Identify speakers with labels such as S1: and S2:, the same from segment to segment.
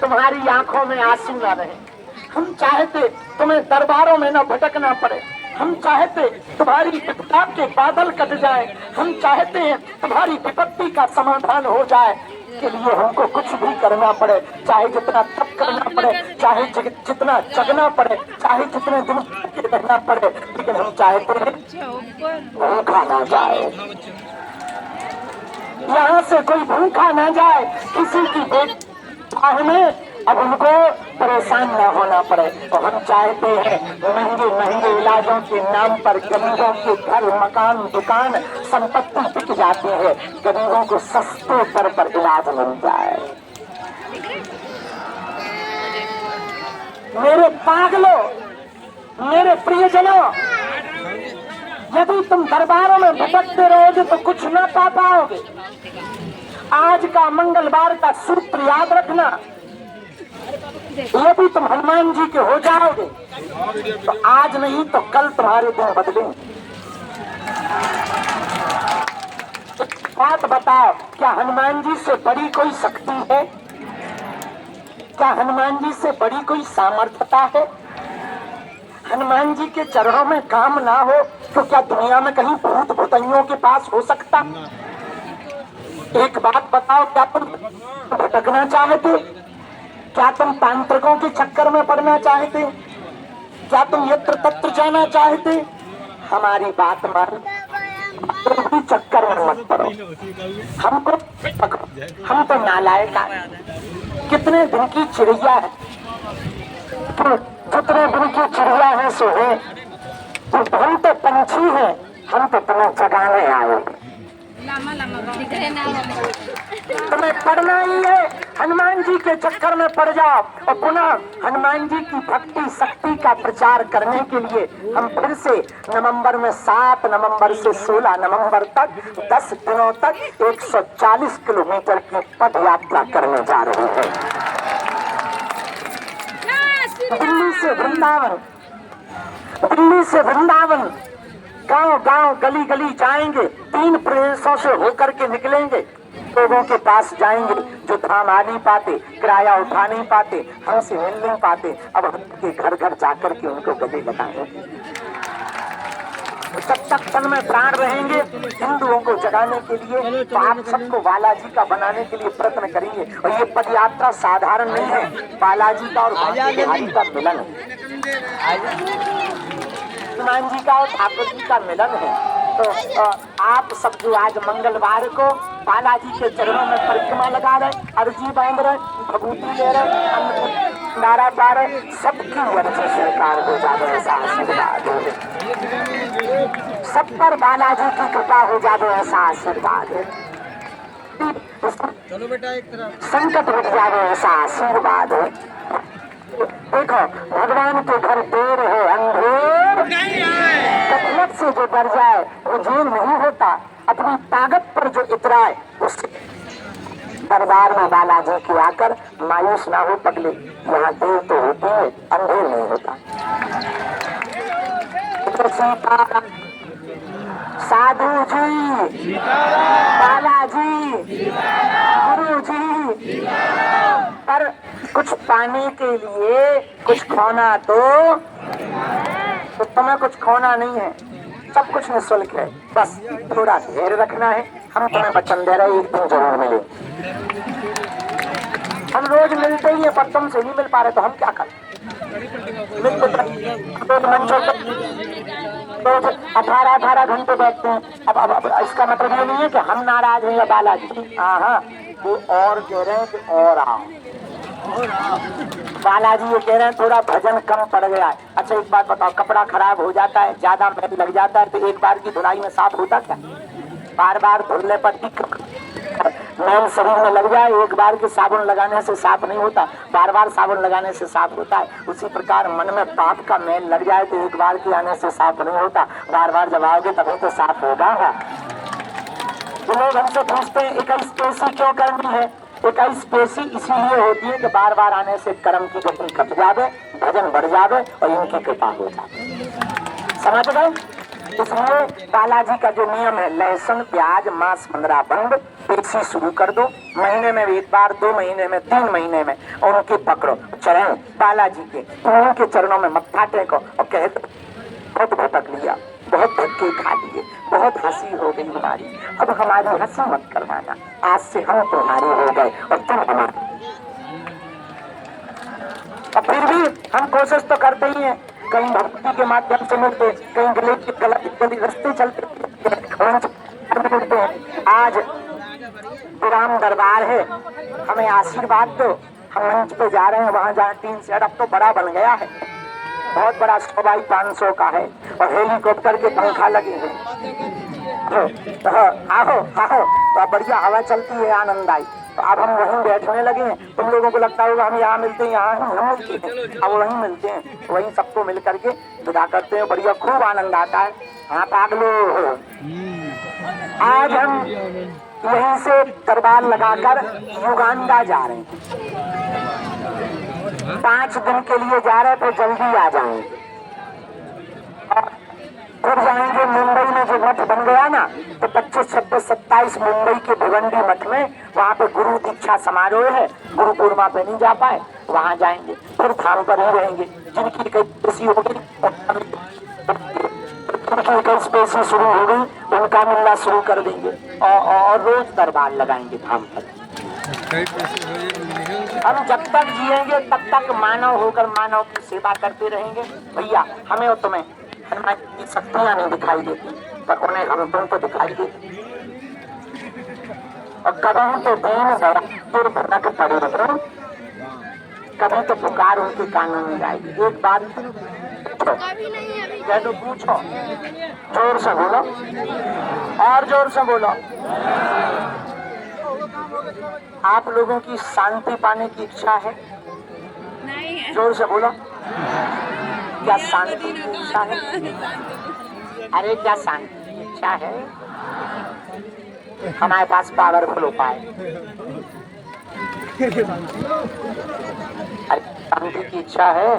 S1: तुम्हारी आंखों में आंसू न रहे। हम चाहते तुम्हें दरबारों में न भटकना पड़े। हम चाहते तुम्हारी विपदा के बादल कट जाए। हम चाहते हैं तुम्हारी विपत्ति का समाधान हो जाए। के लिए हमको कुछ भी करना पड़े, चाहे जितना तप करना पड़े, चाहे जितना जगना पड़े, चाहे जितने दिन के रहना पड़े, लेकिन हम चाहते हैं भूखा ना जाए। यहाँ से कोई भूखा ना जाए, किसी की बाह में अब उनको परेशान न होना पड़े। तो हम चाहते हैं महंगे महंगे इलाजों के नाम पर गरीबों के घर मकान दुकान संपत्ति बिक जाती है, गरीबों को सस्ते दर पर इलाज मिल जाए। मेरे पागलों, मेरे प्रियजनों, यदि तुम दरबारों में भटकते रहोगे तो कुछ न पा पाओगे। आज का मंगलवार का सूत्र याद रखना, यदि तुम हनुमान जी के हो जाओगे तो आज नहीं तो कल तुम्हारे दिन बदलेंगे। बात बताओ, क्या हनुमान जी से बड़ी कोई शक्ति है? क्या हनुमान जी से बड़ी कोई सामर्थ्यता है? हनुमान जी के चरणों में काम ना हो तो क्या दुनिया में कहीं भूत भूतइयों के पास हो सकता? एक बात बताओ, क्या तुम भटकना चाहते? क्या तुम तांत्रिकों के चक्कर में पड़ना चाहते? क्या तुम यत्र तत्र जाना चाहते? हमारी बात मान, भी चक्कर में मत पड़ो। हमको हम तो नालायक हैं। कितने दिन की चिड़िया है, तो जितने दिन की चिड़िया है सो है। तो हम तो पंछी हैं, हम तो तुम्हें जगाने आए। तुम्हें पढ़ना ही है, हनुमान जी के चक्कर में पड़ जाओ और पुनः हनुमान जी की भक्ति शक्ति का प्रचार करने के लिए हम फिर से नवंबर में 7 नवंबर से 16 नवंबर तक 10 दिनों तक 140 किलोमीटर की पद यात्रा करने जा रहे हैं। दिल्ली से वृंदावन, दिल्ली से वृंदावन, गांव गांव गली गली जाएंगे। 3 प्रदेशों से होकर के निकलेंगे, लोगों के पास जाएंगे जो धाम आ नहीं पाते, किराया उठा नहीं पाते, हमसे मिल नहीं पाते। अब हम के घर घर जाकर के उनको गले लगाएंगे। जब तक तन में प्राण रहेंगे हिंदुओं को जगाने के लिए, तो आप सबको बालाजी का बनाने के लिए प्रयत्न करेंगे। और ये पद यात्रा साधारण नहीं है, बालाजी का और बिहारी का मिलन है, हनुमान जी का और ठाकुर जी का मिलन है। तो आप सब जो आज मंगलवार को बालाजी के चरणों में परिक्रमा लगा रहे, अर्जी बांध रहे, भभूति ले रहे, अन्न नारा पा रहे, सबकी वर्षा स्वीकार हो जाए, ऐसा आशीर्वाद हो। सब पर बालाजी की कृपा हो जाए, ऐसा आशीर्वाद है। चलो बेटा एक तरफ संकट हट जाए, ऐसा आशीर्वाद है। देखो भगवान के घर देर है अंधेर, कपलत से जो डर जाए वो जेल नहीं होता। अपनी ताकत पर जो इतराए उससे दरबार में बालाजी की आकर मायूस ना हो पगले। यहाँ देर तो होती है, अंधेर नहीं होता। साधु जी, बालाजी, गुरु जी, पर कुछ पाने के लिए कुछ खोना तो तुम्हें कुछ खोना नहीं है, सब कुछ निःशुल्क है। बस थोड़ा धैर्य रखना है। हम तुम्हें वचन दे रहे, एक दिन जरूर मिले। हम रोज मिलते ही है, पर तुमसे नहीं मिल पा रहे तो हम क्या करें? रोज 18 घंटे बैठते हैं। अब इसका मतलब ये नहीं है कि हम नाराज हैं या बालाजी। हाँ, वो और कह रहे हैं कि और आओ। बालाजी ये कह रहे हैं थोड़ा भजन कम पड़ गया है। अच्छा एक बात बताओ, कपड़ा खराब हो जाता है, ज्यादा मैल लग जाता है तो एक बार की धुलाई में साफ होता क्या? बार बार धुलने पर मैल शरीर में लग जाए, एक बार के साबुन लगाने से साफ नहीं होता, बार बार साबुन लगाने से साफ होता है। उसी प्रकार मन में पाप का मैल लग जाए तो एक बार के आने से साफ नहीं होता, बार बार जब आओगे तभी तो साफ होगा। तो लोग हमसे पूछते हैं 21 पेशी क्यों करनी है? 21 पेशी इसीलिए होती है कि बार बार आने से कर्म की गति घट जावे, भजन बढ़ जावे और इनकी कृपा हो जाए। समझ गए? इसलिए बालाजी का जो नियम है, लहसुन प्याज मांस 15 बंद, पेशी शुरू कर दो। महीने में एक बार, 2 महीने में, 3 महीने में उनके पकड़ो चरण बालाजी के, उनके चरणों में मत्था टेको और कह दो बहुत भटक लिया, बहुत धक्के खा लिए, बहुत हंसी हो गई हमारी, अब हमारी हंसी मत करवाना, आज से हम तुम्हारे हो गए और तुम हमारे। और फिर भी हम कोशिश तो करते ही हैं, कहीं भक्ति के माध्यम से मिलते, कहीं गलत रास्ते चलते मिलते हैं। आज राम दरबार है, हमें आशीर्वाद दो, हम मंच पे जा रहे हैं, वहां जहाँ 3 सेट अब तो बड़ा बन गया है, बहुत बड़ा 100 बाई 500 का है और हेलीकॉप्टर के पंखा लगे हैं। आओ आओ, तो बढ़िया हवा चलती है, आनंद आई। तो अब हम वहीं बैठने लगे हैं, तुम लोगों को लगता होगा हम यहाँ मिलते हैं, यहाँ हम मिलते हैं, अब वहीं मिलते हैं, वहीं सबको मिल करके विदा करते हैं, बढ़िया खूब आनंद आता है। हाँ पागलो, आज हम यहीं से दरबार लगाकर युगांडा जा रहे हैं, 5 दिन के लिए जा रहे, तो जल्दी आ जाएंगे। फिर जाएंगे मुंबई में, जो मठ बन गया ना, तो 25, 26, 27 मुंबई के भिवंडी मठ में, वहाँ पे गुरु दीक्षा समारोह है, गुरु पूर्णिमा पे नहीं जा पाए, वहाँ जाएंगे। फिर धाम पर ही रहेंगे, जिनकी कई होगी, पेशी शुरू हो गई, उनका मिलना शुरू कर देंगे और रोज दरबार लगाएंगे धाम पर। हम जब तक जिएंगे तब तक मानव होकर मानव की सेवा करते रहेंगे। भैया हमें और तुम्हें हनुमान की शक्तियां नहीं दिखाई देती, पर उन्हें हम तुमको दिखाई देती। और कभी तो दीन दयाल भटक पड़े रहो, कभी तो पुकार उनके कानों में जाएगी। एक बात कह दो, पूछो, जोर से बोलो और जोर से बोलो। आप लोगों की शांति पाने की इच्छा है? नहीं है। जोर से बोलो, क्या शांति की इच्छा है? अरे क्या शांति की इच्छा है? हमारे पास पावरफुल उपाय। अरे शांति की इच्छा है,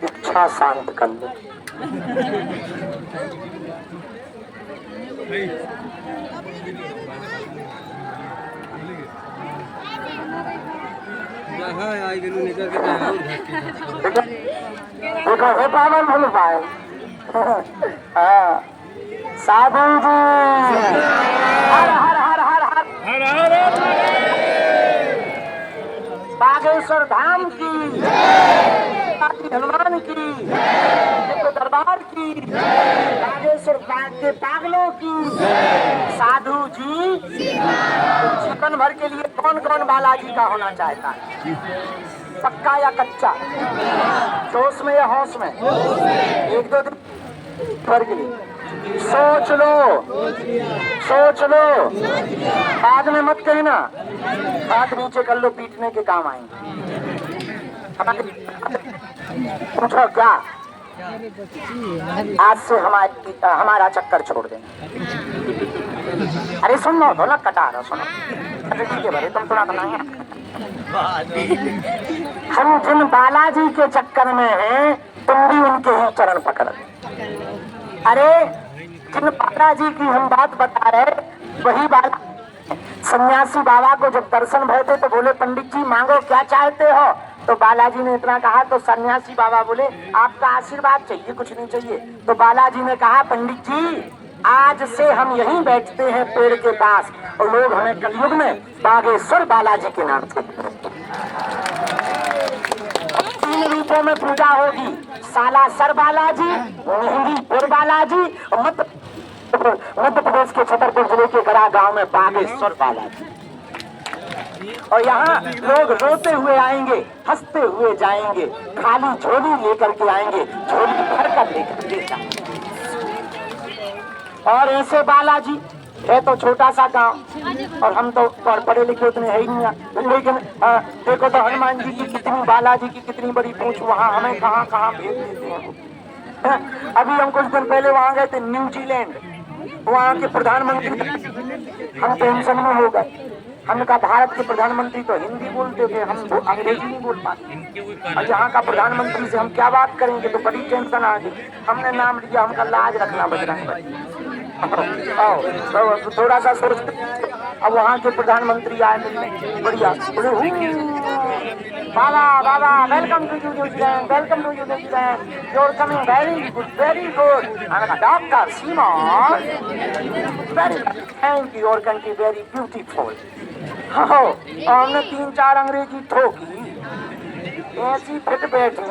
S1: इच्छा शांत कर लो। देखो हे पावरफुल उपाय। साधु जी, हर हर हर हर हर हर हर, बागेश्वर धाम की, हनुमान की, दरबार की, बागेश्वर के पागलों की। साधु जी, जीवन भर के लिए कौन कौन बालाजी का होना चाहता है? पक्का या कच्चा? जोश में या होश में? 1-2 दिन भर के लिए सोच लो, सोच लो, बाद में मत कहना। हाथ नीचे कर लो, पीटने के काम आएंगे। पूछो क्या? आज से हमारा चक्कर छोड़ देना। अरे सुन लो, ढोलक कटा रहा, सुनो। ठीक है भाई, तुम सुना बनाए। हम जिन बालाजी के चक्कर में हैं, तुम भी उनके ही चरण पकड़। अरे जिन बालाजी की हम बात बता रहे, वही बाला सन्यासी बाबा को जब दर्शन भय थे तो बोले, पंडित जी मांगो क्या चाहते हो? तो बालाजी ने इतना कहा, तो सन्यासी बाबा बोले, आपका आशीर्वाद चाहिए, कुछ नहीं चाहिए। तो बालाजी ने कहा, पंडित जी आज से हम यहीं बैठते हैं पेड़ के पास, और लोग हमें कलयुग में बागेश्वर बालाजी के नाम से 3 रूपों में पूजा होगी, सालासर बालाजी, मेहंदीपुर बालाजी और मध्य प्रदेश के छतरपुर जिले के गड़ा गांव में बागेश्वर बालाजी। और यहाँ लोग रोते हुए आएंगे, हंसते हुए जाएंगे, खाली झोली लेकर के आएंगे, झोली भर कर लेकर जाएंगे। और ऐसे बालाजी है तो छोटा सा गांव, और हम तो पढ़े लिखे उतने है ही नहीं, लेकिन देखो तो हनुमान जी की कितनी, बालाजी की कितनी बड़ी पूंछ, वहाँ हमें कहाँ कहाँ भेज देते हैं। अभी हम कुछ दिन पहले वहाँ गए थे, न्यूजीलैंड, वहाँ के प्रधानमंत्री, हम टेंशन में हो गए। हमने कहा भारत के प्रधानमंत्री तो हिंदी बोलते थे, हम अंग्रेजी नहीं बोल पाते, और यहाँ का प्रधानमंत्री से हम क्या बात करेंगे, तो बड़ी टेंशन आ गई। हमने नाम लिया, हमका लाज रखना बजरंग बली। तो थोड़ा सा सोच, अब वहाँ के प्रधानमंत्री आए मिलने, बढ़िया बाबा बाबा welcome to you New Zealand, welcome to you New Zealand, you are coming very good, very good. Doctor Simon, very thank you, your country very beautiful. हमने 3-4 अंग्रेजी ठोकी, ऐसी फिट बैठी।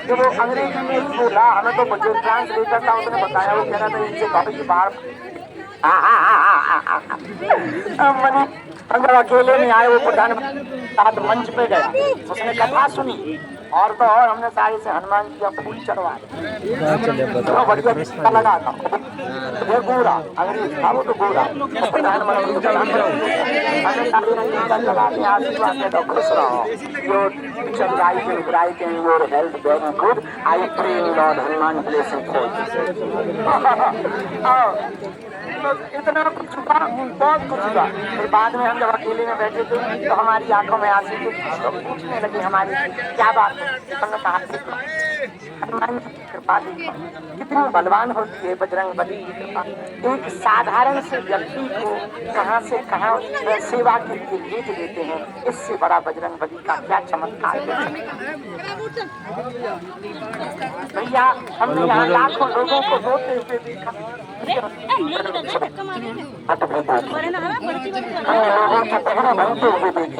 S1: तो वो अंग्रेजी में ही बोला, हमें तो जो ट्रांसलेटर था उसने बताया, वो कह रहा था इनसे कभी बार हम जब अकेले में आए, वो प्रधानमंत्री साथ मंच पे गया, उसने कथा सुनी, और तो और हमने सारे से हनुमान जी का फूल चढ़वाए, तो बढ़िया रिश्ता लगा था। वो गोरा अंग्रेज था, वो तो गोरा प्रधानमंत्री हमें सारे टीका लगा के आशीर्वाद में तो खुश रहो, your future bright and your health very good, I pray lord Hanuman blessing for इतना कुछ हुआ, बहुत कुछ हुआ। फिर बाद में हम जब अकेले में बैठे थे तो हमारी आंखों में आंसू थे, तो पूछने लगे हमारी क्या बात है। हमने कहा हनुमान जी की कृपा देखो कितनी बलवान होती है, बजरंग बली की कृपा। एक साधारण से व्यक्ति को कहां से कहां सेवा के लिए भेज देते हैं, इससे बड़ा बजरंग बली का क्या चमत्कार है भैया। हमने यहाँ लाखों लोगों को रोते हुए देखा, लोगों के पहरा बनते हुए देखे।